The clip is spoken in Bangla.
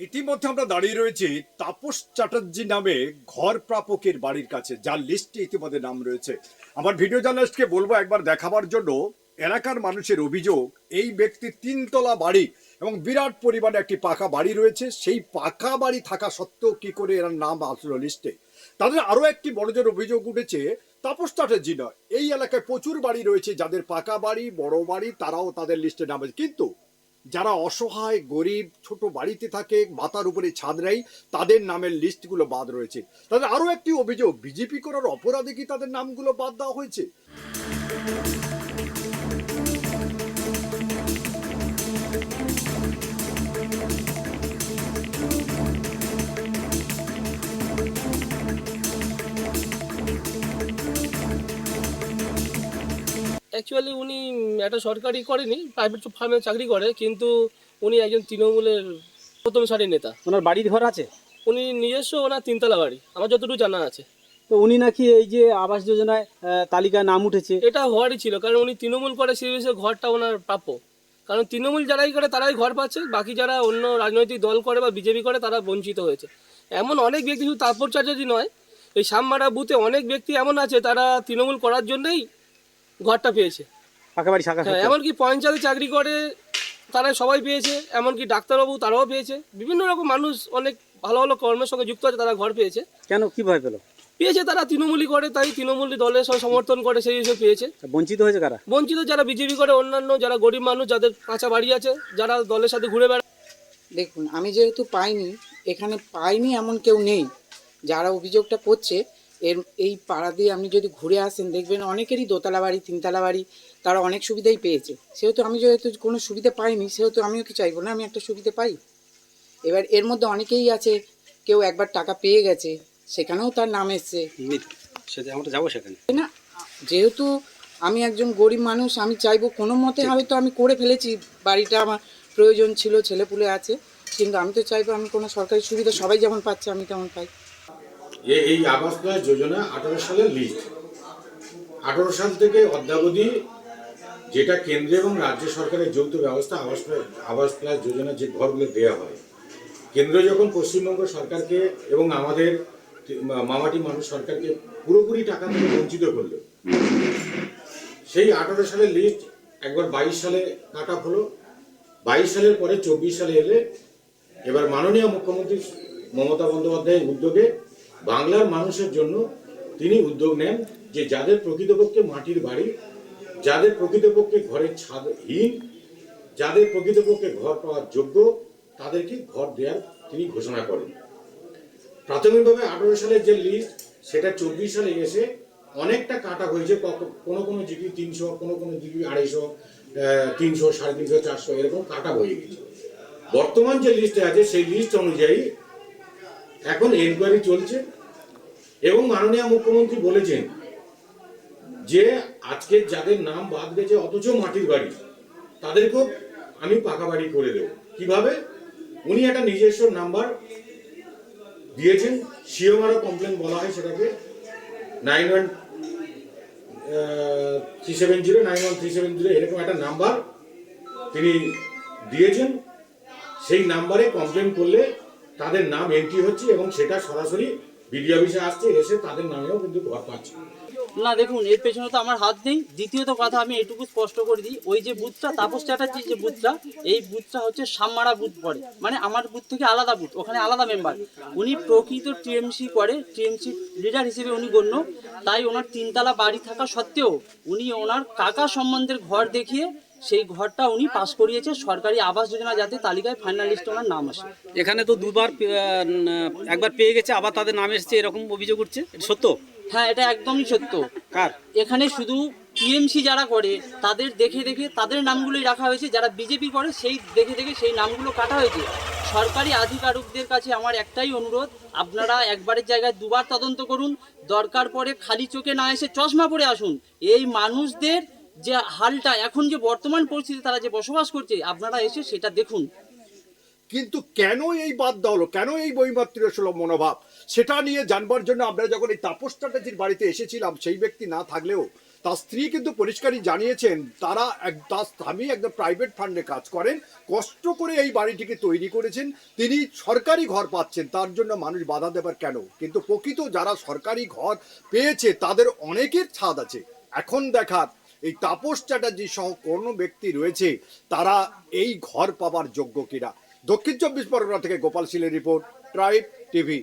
ইতিমধ্যে আমরা দাঁড়িয়ে রয়েছি তাপস চ্যাটার্জি নামে ঘর প্রাপকের বাড়ির কাছে, যার লিস্টে ইতিমধ্যে নাম রয়েছে। আমার ভিডিও জার্নালিস্টকে বলবো একবার দেখাবার জন্য। এলাকার মানুষের অভিযোগ, এই ব্যক্তির তিনতলা বাড়ি এবং বিরাট পরিমাণে একটি পাকা বাড়ি রয়েছে। সেই পাকা বাড়ি থাকা সত্ত্বেও কি করে এর নাম আসলো লিস্টে? তাদের আরো একটি বড়জোর অভিযোগ উঠেছে, তাপস চ্যাটার্জি নয়, এই এলাকায় প্রচুর বাড়ি রয়েছে যাদের পাকা বাড়ি, বড় বাড়ি, তারাও তাদের লিস্টে নাম আছে। কিন্তু যারা অসহায় গরিব ছোট বাড়িতে থাকে, মাথার উপরে ছাদ নেই, তাদের নামের লিস্টগুলো বাদ রয়েছে। তাদের আরো একটি অভিযোগ, বিজেপি করার অপরাধে কি তাদের নামগুলো বাদ দেওয়া হয়েছে? অ্যাকচুয়ালি উনি একটা সরকারি করেনি, প্রাইভেট ফার্মে চাকরি করে, কিন্তু উনি একজন তৃণমূলের প্রথম সারির নেতা। ওনার বাড়ির ঘর আছে? উনি নিজস্ব ওনার তিনতলা বাড়ি, আমার যতটুকু জানা আছে। তো উনি নাকি এই যে আবাস যোজনায় তালিকায় নাম উঠেছে। এটা হওয়ারই ছিল, কারণ উনি তৃণমূল করে, সিরিয়াসে ঘরটা ওনার প্রাপ্য। কারণ তৃণমূল যারাই করে তারাই ঘর পাচ্ছে, বাকি যারা অন্য রাজনৈতিক দল করে বা বিজেপি করে তারা বঞ্চিত হয়েছে। এমন অনেক ব্যক্তি, শুধু তাপস চ্যাটার্জি নয়, এই শ্যামবাড়া বুথে অনেক ব্যক্তি এমন আছে তারা তৃণমূল করার জন্যই ঘরটা পেয়েছে। পাকা বাড়ি থাকা হ্যাঁ, এমনকি পঞ্চায়েতে চাকরি করে তারা সবাই পেয়েছে, এমনকি ডাক্তারবাবু তারাও পেয়েছে। বিভিন্ন রকম মানুষ অনেক ভালো ভালো কর্মের সঙ্গে যুক্ত আছে, তারা ঘর পেয়েছে। কেন, কি ভয় পেল? পেয়েছে তারা তৃণমূলই করে, তাই তৃণমূলী দলের সঙ্গে সমর্থন করে, সেই হিসেবে পেয়েছে। বঞ্চিত হয়েছে কারা? বঞ্চিত যারা বিজেপি করে, অন্যান্য যারা গরিব মানুষ, যাদের কাঁচা বাড়ি আছে, যারা দলের সাথে ঘুরে বেড়ায়। দেখুন, আমি যেহেতু পাইনি, এখানে পাইনি এমন কেউ নেই। যারা অভিযোগটা করছে, এই পাড়া দিয়ে আপনি যদি ঘুরে আসেন দেখবেন অনেকেরই দোতলা বাড়ি, তিনতলা বাড়ি, তারা অনেক সুবিধাই পেয়েছে। সেহেতু আমি যেহেতু কোনো সুবিধা পাইনি, সেহেতু আমিও কি চাইবো না আমি একটা সুবিধা পাই? এবার এর মধ্যে অনেকেই আছে, কেউ একবার টাকা পেয়ে গেছে, সেখানেও তার নাম এসছে। সেটা আমরা যাবো সেখানে না, যেহেতু আমি একজন গরিব মানুষ, আমি চাইবো কোনো মতে হয়তো আমি করে ফেলেছি, বাড়িটা আমার প্রয়োজন ছিল, ছেলেপুলে আছে, কিন্তু আমি তো চাইবো আমি কোনো সরকারি সুবিধা সবাই যেমন পাচ্ছে আমি তেমন পাই। এই আবাস প্লাস যোজনা 18 সালের লিস্ট। 18 সাল থেকে অদ্যাবধি যেটা কেন্দ্র এবং রাজ্য সরকারের যৌথ ব্যবস্থা আবাস প্লাস যোজনা যে ঘরগুলো দেওয়া হয়, কেন্দ্র যখন পশ্চিমবঙ্গ সরকারকে এবং আমাদের মামাটি মানুষ সরকারকে পুরোপুরি টাকা থেকে বঞ্চিত করলো, সেই 18 সালের লিস্ট একবার 22 সালে কাট অফ হলো। 22 সালের পরে 24 সালে এলে এবার মাননীয় মুখ্যমন্ত্রী মমতা বন্দ্যোপাধ্যায়ের উদ্যোগে বাংলার মানুষের জন্য তিনি উদ্যোগ নেন যে যাদের প্রকৃতপক্ষে মাটির বাড়ি, যাদের প্রকৃতপক্ষে ঘরের ছাদহীন, যাদের প্রকৃতপক্ষে ঘর পাওয়ার যোগ্য, তাদেরকে ঘর দেওয়ার তিনি ঘোষণা করেন। প্রাথমিকভাবে 18 সালের যে লিস্ট, সেটা 24 সালে এসে অনেকটা কাটা হয়েছে। কোনো কোনো জিপি 300, কোনো কোনো জিপি 250, 300, 350, 400 এরকম কাটা হয়ে গেছে। বর্তমান যে লিস্টে আছে সেই লিস্ট অনুযায়ী এখন এনকোয়ারি চলছে এবং মাননীয় মুখ্যমন্ত্রী বলেছেন যে আজকে যাদের নাম বাদ গেছে অথচ মাটির বাড়ি, তাদেরকেও আমি পাকা বাড়ি করে দেব। কিভাবে? উনি একটা নিজস্ব নাম্বার দিয়েছেন, সিওমারও কমপ্লেন বলা হয় সেটাকে, 9137091370 এরকম একটা নাম্বার তিনি দিয়েছেন। সেই নাম্বারে কমপ্লেন করলে তাদের নাম এন্ট্রি হচ্ছে এবং সেটা সরাসরি বিডিও অফিসে আসছে, এসে তাদের নামেও কিন্তু ঘর পাচ্ছে। না দেখুন, এর পেছনে তো আমার হাত নেই। দ্বিতীয়ত কথা আমি এটুকু স্পষ্ট করে দিই, ওই যে বুথটা তাপস চ্যাটার্জির যে বুথটা, এই বুথটা হচ্ছে শ্যামমারা বুথ পড়ে, মানে আমার বুথ থেকে আলাদা বুথ, ওখানে আলাদা মেম্বার। উনি প্রকৃত টিএমসি করে, টিএমসি লিডার হিসেবে উনি গণ্য। তাই ওনার তিনতলা বাড়ি থাকা সত্ত্বেও উনি ওনার কাকা সম্বন্ধের ঘর দেখিয়ে সেই ঘরটা উনি পাস করিয়েছে সরকারি আবাস যোজনা, যাতে তালিকায় ফাইনাল লিস্টে ওনার নাম আসে। এখানে তো দুবার একবার পেয়ে গেছে, আবার তাদের নাম এসেছে, এরকম অভিযোগ উঠছে। এটা সত্য? হ্যাঁ, এটা একদমই সত্য। কার? এখানে শুধু টিএমসি যারা করে তাদের দেখে দেখে তাদের নামগুলোই রাখা হয়েছে, যারা বিজেপি করে সেই দেখে দেখে সেই নামগুলো কাটা হয়েছে। সরকারি আধিকারিকদের কাছে আমার একটাই অনুরোধ, আপনারা একবারের জায়গায় দুবার তদন্ত করুন, দরকার পড়ে খালি চোখে না এসে চশমা পরে আসুন। এই মানুষদের যে হালটা, এখন যে বর্তমান পরিস্থিতি তারা যে বসবাস করছে, আপনারা এসে সেটা দেখুন। কিন্তু কেন এই বাদ দেওয়া হলো, কেন এই বৈমাত্রীয় সুলভ মনোভাব, সেটা নিয়ে জানবার জন্য আমরা যখন এই তাপস চ্যাটার্জির বাড়িতে এসেছিলাম, সেই ব্যক্তি না থাকলেও তার স্ত্রী কিন্তু পরিষ্কারই জানিয়েছেন তার স্বামী একদম প্রাইভেট ফান্ডে কাজ করেন, কষ্ট করে এই বাড়িটিকে তৈরি করেছেন, তিনি সরকারি ঘর পাচ্ছেন, তার জন্য মানুষ বাধা দেবার কেন? কিন্তু প্রকৃত যারা সরকারি ঘর পেয়েছে তাদের অনেকের ছাদ আছে। এখন দেখার এই তাপস চ্যাটার্জি সহ কোনো ব্যক্তি রয়েছে তারা এই ঘর পাবার যোগ্য কিনা। দক্ষিণ 24 পরগনা থেকে গোপাল শীলের রিপোর্ট, ট্রাইব টিভি।